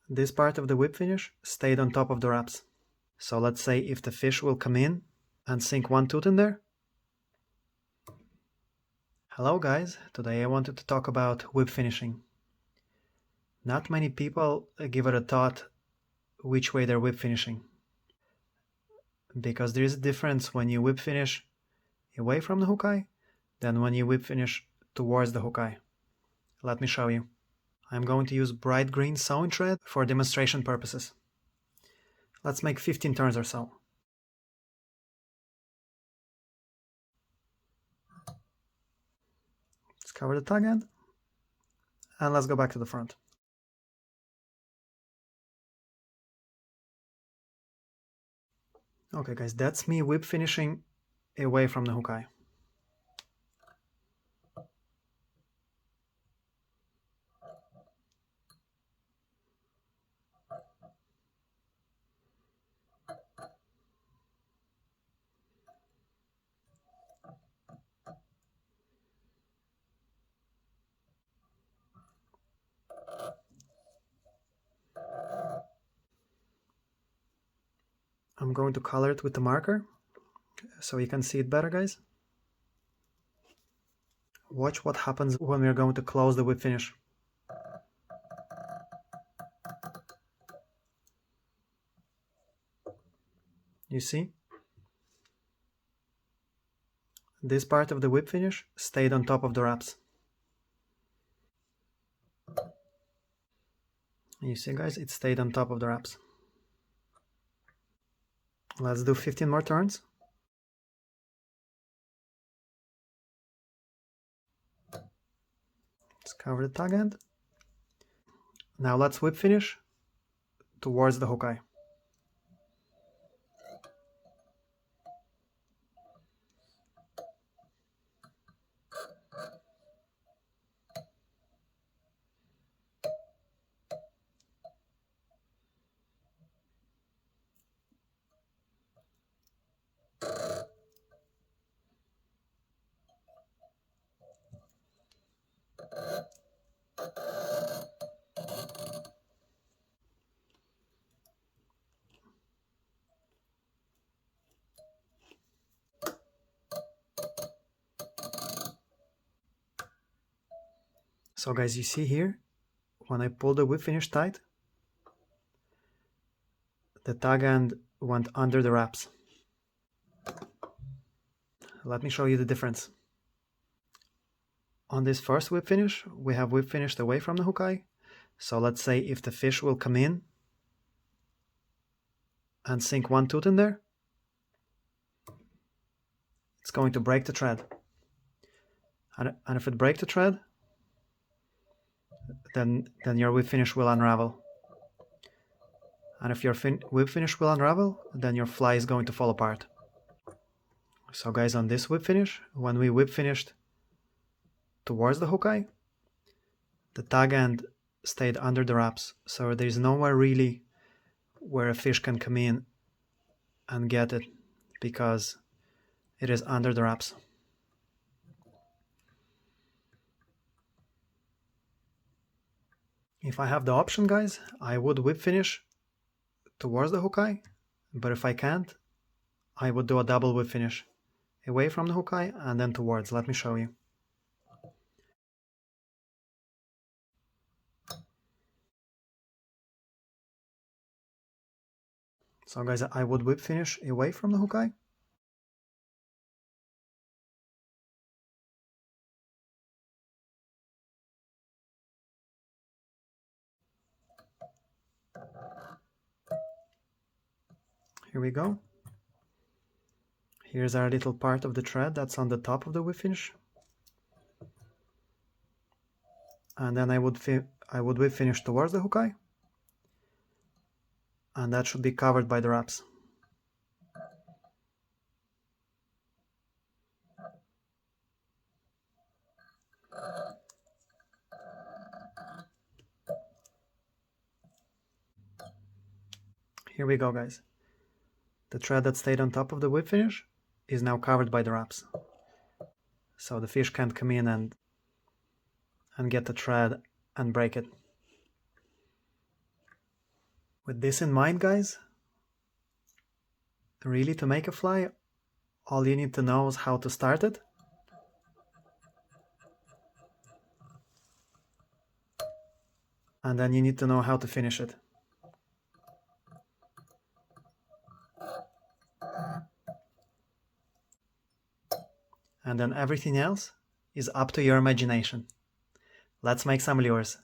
this part of the whip finish stayed on top of the wraps. So let's say if the fish will come in and sink one tooth in there. Hello guys, today I wanted to talk about whip finishing. Not many people give it a thought which way they're whip finishing. Because there is a difference when you whip finish away from the hook eye than when you whip finish towards the hook eye. Let me show you. I'm going to use bright green sewing thread for demonstration purposes. Let's make 15 turns or so. Let's cover the tag end and let's go back to the front. Okay guys, that's me whip finishing away from the hook eye. I'm going to color it with the marker so you can see it better, guys. Watch what happens when we're going to close the whip finish. You see? This part of the whip finish stayed on top of the wraps. You see guys, it stayed on top of the wraps. Let's do 15 more turns. Let's cover the tag end. Now let's whip finish towards the hook eye. So guys, you see here, when I pull the whip finish tight, the tag end went under the wraps. Let me show you the difference. On this first whip finish, we have whip finished away from the hook eye. So let's say if the fish will come in and sink one tooth in there, it's going to break the thread. And if it breaks the thread, then your whip finish will unravel. And if your whip finish will unravel, then your fly is going to fall apart. So guys, on this whip finish, when we whip finished towards the hook eye, the tag end stayed under the wraps. So there's nowhere really where a fish can come in and get it because it is under the wraps. If I have the option, guys, I would whip finish towards the hook eye, but if I can't, I would do a double whip finish away from the hook eye and then towards. Let me show you. So guys, I would whip finish away from the hook eye. Here we go. Here's our little part of the thread that's on the top of the whip finish. And then I would whip finish towards the hook eye. And that should be covered by the wraps. Here we go, guys. The thread that stayed on top of the whip finish is now covered by the wraps. So the fish can't come in and get the thread and break it. With this in mind, guys, really to make a fly, all you need to know is how to start it. And then you need to know how to finish it. And then everything else is up to your imagination. Let's make some lures.